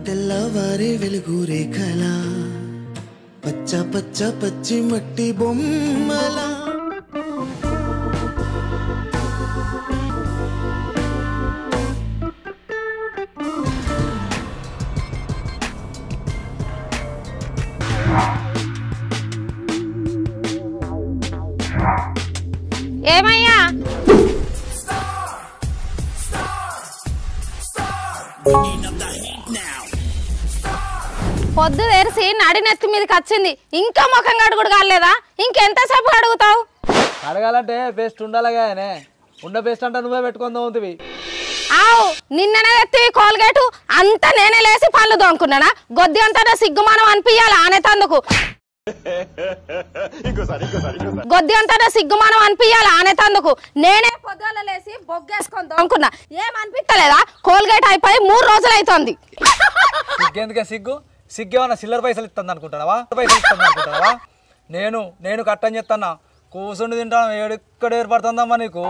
తెల్లవారే వెలుగు రేఖలా పచ్చ పచ్చ పచ్చి మట్టి బొమ్మలా ఏమయ్యా పొద్దు తెరిసి నడినెత్తి మీదకి వచ్చింది ఇంకా ముఖం కడుగుడు కాలేదా ఇంకెంతసేపు అడుగుతావు అడగాలంటే పేస్ట్ ఉండాలిగానే ఉండ పేస్ట్ అంటే నువ్వే పెట్టుకుందాం ఉంటుంది ఆవు నిన్ననే ఎత్తి కోల్గేటు అంతా నేనే లేసి పళ్ళు దోముకున్నానా గొద్ది అంతా సిగ్గుమానం అనిపించాలి ఆనేతందుకు గొద్ది అంతా సిగ్గుమానం అనిపించాలి ఆనేతందుకు నేనే పొద్దుల లేసి బొగ్గేసుకొని దోముకున్నా ఏమనిపించలేదా కోల్గేట్ అయిపోయి 3 రోజులు అవుతుంది సిగ్గెందుకే సిగ్గేమన్నా చిల్లర పైసలు ఇస్తుంది అనుకుంటావా నేను కట్టని చెప్తాన్నా కూర్చుండి తింటాను ఎక్కడ ఏర్పడుతుందమ్మా నీకు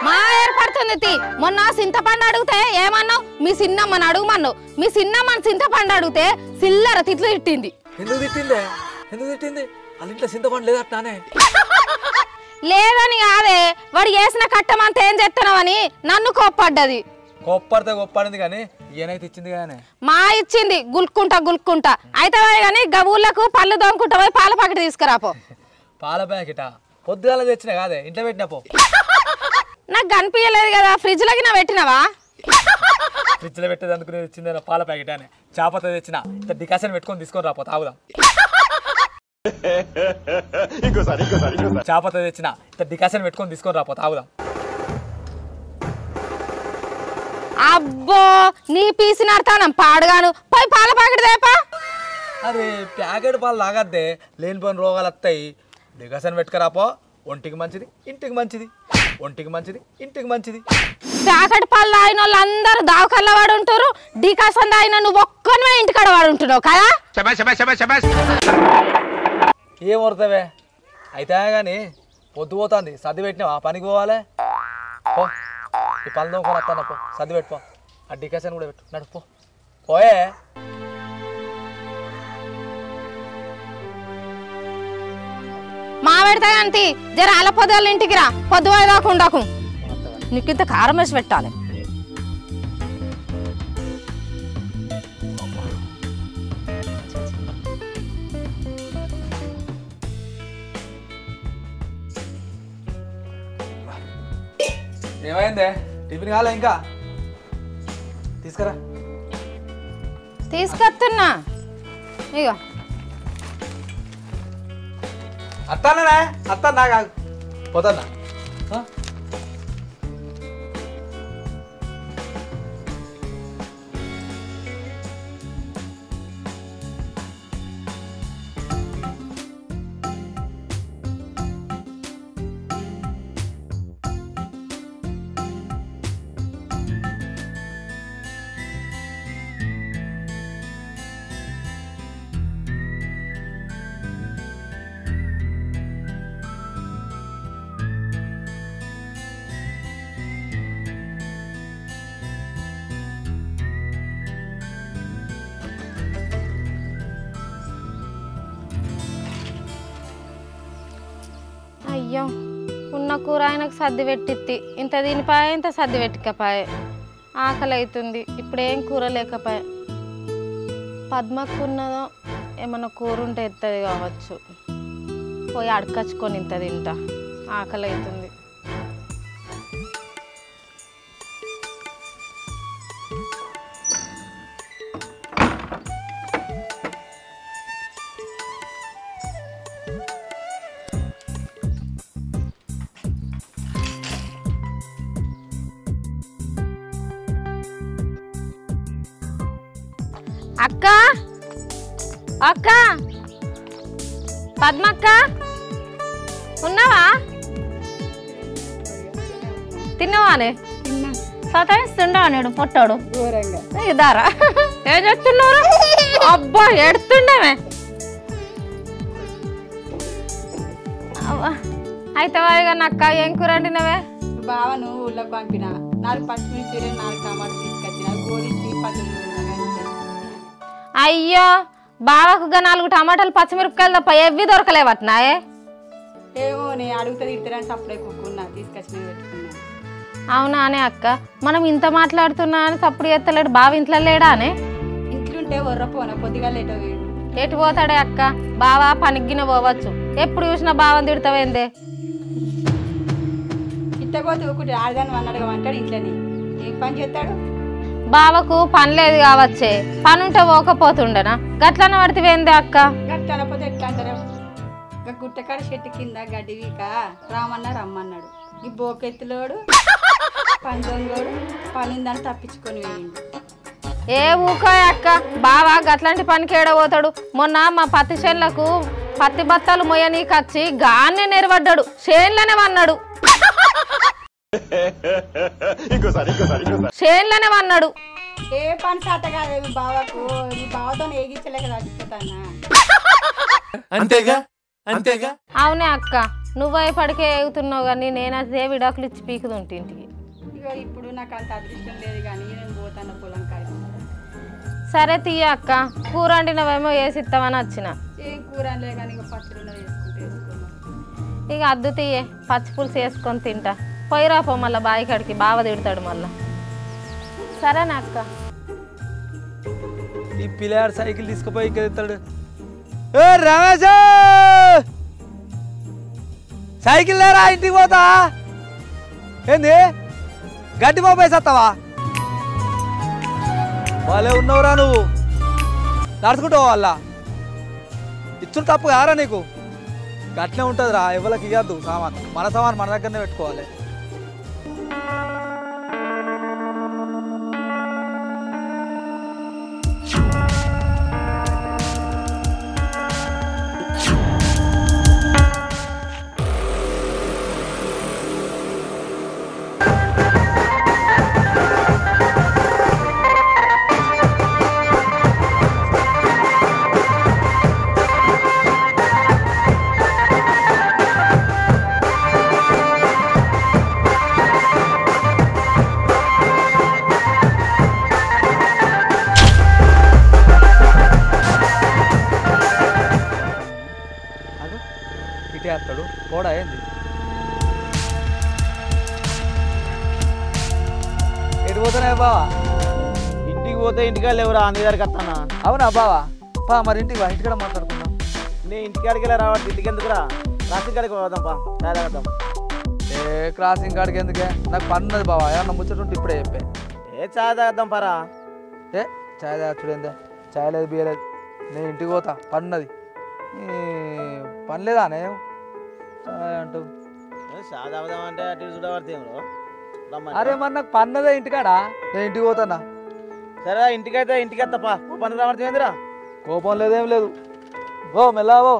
మా ఏర్పడుతుంది మొన్న చింతపండు అడిగితే ఏమన్నావు మీ సిన్నమ్మని అడుగుమన్నావు మీ సిన్నమ్మని చింతపండు అడిగితే చిల్లర తిట్లు తిట్టింది ఎందుకు తిట్టింది వాళ్ళ ఇంట్లో చింతపండు లేదట్టానే లేదని కాదే వాడు చేసిన కట్టమంతా ఏం చేస్తున్నావని నన్ను కోప్పడ్డది కోప్పడింది కానీ ఈయనైతే ఇచ్చింది కానీ మా ఇచ్చింది గుల్కుంటా అయితే కానీ గబూళ్ళకు పళ్ళు దోముకుంటా పోయి పాల ప్యాకెట్ తీసుకురాపో పాల ప్యాకెటా పొద్దుగాల తెచ్చిన కాదే ఇంట్లో పెట్టినపో నాకు కనిపించలేదు కదా ఫ్రిడ్జ్ లోకి నా పెట్టినవా ఫ్రిడ్జ్లో పెట్టేది అనుకుని ఇచ్చింది పాల ప్యాకెట్ అని చాపతో తెచ్చిన ఇంత డికాషన్ పెట్టుకొని తీసుకొని రాపో తాగుదాం చాపతో తెచ్చిన ఇంత డికాషన్ పెట్టుకొని తీసుకొని రాపో తాగుదాం అబ్బో నీ పీసిన అర్థానం పాడుగాను పోయి పాల ప్యాకెట్ తేపా అరే ప్యాకెట్ పాలు తాగద్దే లేనిపోయిన రోగాలు వస్తాయి డికాషన్ పెట్టుకురాపో ఒంటికి మంచిది ఇంటికి మంచిది ప్యాకెట్ పాలు తాగిన వాళ్ళు అందరూ దావకల్లా వాడు ఉంటారు డికాషన్ తాగిన నువ్వు ఒక్కనివే ఇంటికాడ వాడు ఉంటున్నావు కదా ఏం వరుతావే అయితే కానీ పొద్దు పోతుంది సర్ది పెట్టినావా పనికి పోవాలి పో ఈ పళ్ళు దోముకొని వస్తాను పో సర్ది పెట్టుకో ఆ డికాషన్ కూడా పెట్టు నడుపు పోయే మా పెడతా అంతి జర అల పొద్దుల ఇంటికి రా పొద్దు దాకుండాకు నీకు ఇంత కారం వేసి పెట్టాలి ఏమైందే టిఫిన్ కాలే ఇంకా తీసుకొస్తున్నా ఇగో అత్తానా పోతానా అయ్యో ఉన్న కూర ఆయనకు సర్ది పెట్టిత్తి ఇంత తినిపాయ ఇంత సర్ది పెట్టకపోయే ఆకలి అవుతుంది ఇప్పుడు ఏం కూర లేకపోయే పద్మకు ఉన్నదో ఏమన్నా కూర ఉంటే ఎత్తది కావచ్చు పోయి అడకచ్చుకొని ఇంత తింటా ఆకలి అవుతుంది అక్క అక్క పద్మక్క ఉన్నావా తిన్నావానే సతాయిస్తుండా అన్నాడు పొట్టాడు దారా ఏం చెప్తున్నారు అబ్బా ఎడుతుండమే అయితే వారిగా అక్క ఏం కూర వండినవే బావను ఊళ్ళోకి పంపిన 4 పచ్చిమిర్చి 4 టమాటాలు తీసుకొచ్చిన గోలించి పచ్చడి అయ్యో బావకు 4 టమాటాలు పచ్చిమిరపకాయలు తప్ప ఎవ్వి దొరకలేవట్నాయే. ఏమో నేను అడుగుతుంది ఇద్దరని సప్పుడే కుక్కున్నా తీసుకొచ్చి పెట్టుకున్నా. అవునా అనే అక్క, మనం ఇంత మాట్లాడుతున్నా అని సప్పుడు ఎత్తలేడు. బావ ఇంట్లో లేడా అనే? ఇంట్లుంటే వర్రపోనా పొద్దుగా లేటో వీడు. ఎటు పోతాడే అక్క? బావ పనికిన పోవచ్చు. ఎప్పుడు చూసినా బావని తిడతావేందే? ఇట్టపోతే ఒకటి ఆడదాన్ని అన్నాడుగా అంటాడు ఇంట్లోని. ఏం పని చేస్తాడు? బావకు పని లేదు కావచ్చే. పని ఉంటే పోకపోతుండనా? గట్లన పడితేవేందే అక్క? గట్టనపోతే ఎట్లా అంటారు? గుట్టకాడ చెట్టు కింద గడ్డి వీక రామన్నా రమ్మన్నాడు. ఈ బోకెత్తులోడు పని దొంగోడు పని ఉందని తప్పించుకొని వేయండి. ఏ ఊకో అక్క, బావా గట్లాంటి పనికి ఏడబోతాడు. మొన్న మా పత్తి చేనులకు పత్తి బత్తాలు మొయ్యనీకి వచ్చి గాన్నే నెరవడ్డాడు. చేన్లనే వన్నాడు, చేన్లనే వన్నాడు. ఏ పని సాట కాదు బావకు. ఈ బావతో ఏగించలేక చచ్చిపోతానా? అంతేగా అంతేగా. అవునే అక్క, నువ్వే పడికే ఎగుతున్నావు కానీ నేను అదే విడాకులు ఇచ్చి పీకుతుంటే ఇంటికి. ఇక ఇప్పుడు నాకు అంత అదృష్టం లేదు కానీ నేను పోతాను పొలం కాయ. సరే తీయ అక్క, కూర వండినవేమో వేసిస్తామని వచ్చిన. ఏం కూర లే కానీ ఇక పచ్చడి వేసుకున్నాం. ఇక అద్దు తీయే, పచ్చి పులుసు వేసుకొని తింటా. పోయిరాపో మళ్ళీ బావి కాడికి, బావ తిడతాడు మళ్ళా. సరేనా అక్క? ఈ పిల్లాడు సైకిల్ తీసుకుపోయి ఇంకా తిడతాడు. ఏ రమేష్, సైకిల్ లేరా ఇంటికి పోతా? ఏంది గడ్డి పోయి సత్తావా? వాళ్ళే ఉన్నవరా నువ్వు, నడుచుకుంటావు వాళ్ళ. ఇచ్చుడు తప్పు కారా నీకు? గట్లే ఉంటుందిరా, ఎవరికి ఇవ్వద్దు సామాన్. మన సామాన్ మన దగ్గరనే పెట్టుకోవాలి. ఇటేస్తాడు పోడా ఏంది? ఎటు పోతానే బావా? ఇంటికి పోతే ఇంటికాడ లేవురా, నీ దగ్గరికి వస్తానా? అవునా బావా? పా మరి ఇంటికి వా, ఇంటికాడ మాట్లాడుకుందాం. నేను ఇంటికాడికి వెళ్ళా రావద్దు, ఇంటికి ఎందుకురా? రాసి కాడికి పోదాం పా, తాగదాం. ఏ క్రాసింగ్ కాడికి ఎందుకే? నాకు పని ఉన్నది బావా, ఏమన్నా ముచ్చటుంటే ఇప్పుడే చెప్పే. ఏ చాయ్ తాగద్దాం పరా. ఏ చాయ్ తాగచ్చుడేందే? చాయ్ లేదు బియ్యలేదు. నేను ఇంటికి పోతా, పని ఉన్నది. పని లేదా నేను చాయ్ అంటూ? చాయ్ తాగుదాం అంటే అటు ఇటు చూడబడితే అరే మరి నాకు పని ఉన్నదే ఇంటికాడా, నేను ఇంటికి పోతానా. సరే ఇంటికైతే ఇంటికి వస్తాపా, పని రాబడితే ఏందిరా? కోపం లేదేం లేదు. ఓ మెల్లావో.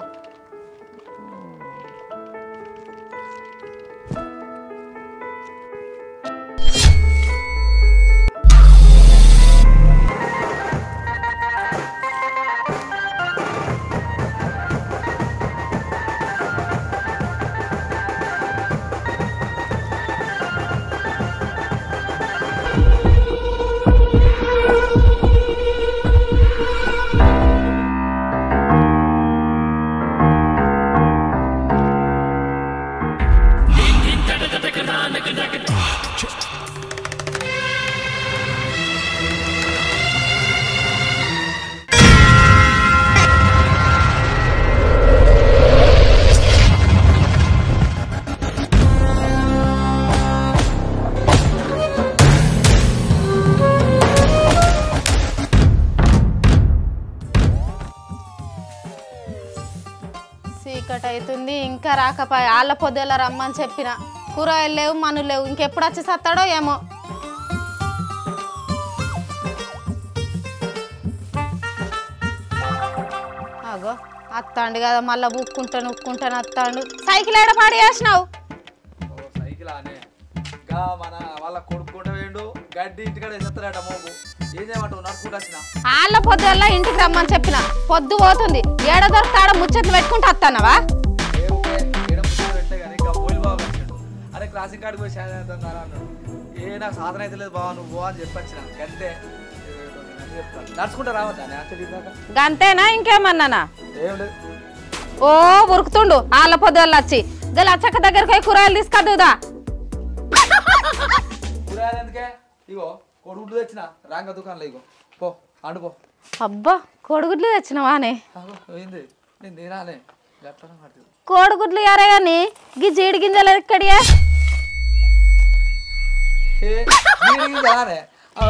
చీకటి అవుతుంది ఇంకా రాకపోయి. వాళ్ళ పొద్దుల రమ్మని చెప్పిన, కూరగాయలు లేవు మనులు లేవు. ఇంకెప్పుడు వచ్చి సత్తాడో ఏమో. అగో అత్తాండు కదా, మళ్ళీ బుక్కుంటాను ఉక్కుంటాను అత్తాండు. సైకిల్ ఏడ పాడి చేసినావు? సైకిల్ అనే మన వాళ్ళ కొడుకుంటే వేయండు, గడ్డి ఇంటికాడ వేసేస్తారట మోపు. ఏం చేయమంటావు? నడుచుకుంటూ వచ్చిన. వాళ్ళ పొద్దుల ఇంటికి రమ్మని చెప్పిన, పొద్దు పోతుంది. ఏడ దొరుకుతాడో ముచ్చట్లు పెట్టుకుంటూ వస్తానవా? పెట్టలే కానీ ఇంకా పోయిలు బాగా వచ్చాడు. అరే క్లాసింగ్ కాడికి పోయి సాయంత్రం అన్నాడు. ఏ నాకు సాధన అయితే లేదు బావా, నువ్వు అని చెప్పి వచ్చిన. గంటే నడుచుకుంటా రావద్దా యాక్చువల్లీ దాకా గంతేనా ఇంకేమన్నానా? ఏం లేదు. ఓ ఉరుకుతుండు ఆళ్ళ పొద్దుల్ల వచ్చి గల అచ్చక్క దగ్గరికి పోయి కూరగాయలు తీసుకొద్దుదా. కూరగాయలు ఎందుకే? ఇగో కొడుగుడ్లు తెచ్చిన రాంగ దుకాణంలో ఇగో పో అండుపో. అబ్బా కోడిగుడ్లు తెచ్చినవానే? ఏంది నేను తినాలే. కోడిగుడ్లు ఎరే గాని గీ జీడి గింజలు ఎక్కడియా?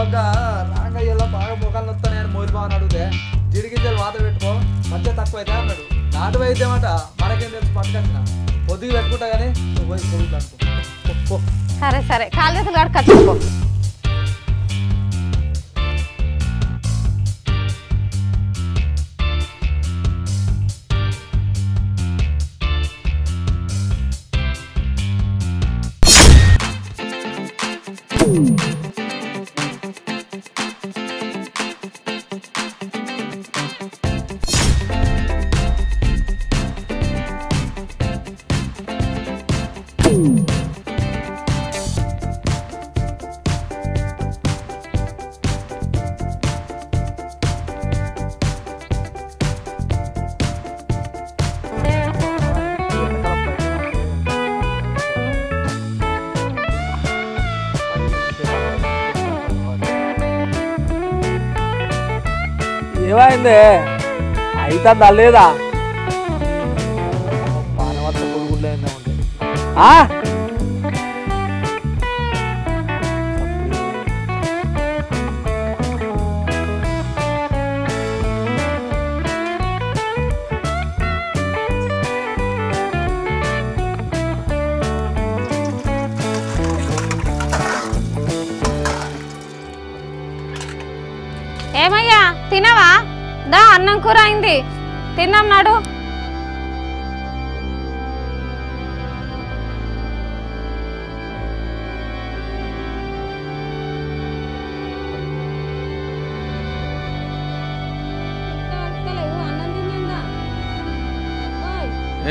ఒక రాంగయ్యలో బాగా మొక్కలు వస్తాయని మోది బాగా అడిగితే జీడి గింజలు వాత పెట్టుకో మధ్య తక్కువ అయితే అన్నాడు. నాటు అయితే మాట మనకేం తెలుసు పట్టుకొచ్చిన పొద్దుకు పెట్టుకుంటా కానీ నువ్వు పోయి కొడుకులు అనుకో. సరే సరే కాలు చేతులు కడుక్కో. ఏమైంది అయితే లేదా పానవత్త కొడుకులు అయిందా ఉంటుంది. ఏమయ్యా తినవా? దా అన్నం కూర అయింది తిన్నాం నాడు.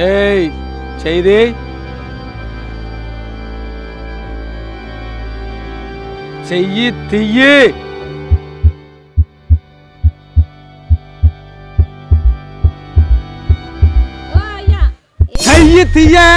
ఏయ్ చెయ్యి చెయ్యి తియ్యి చెయ్యి తీయే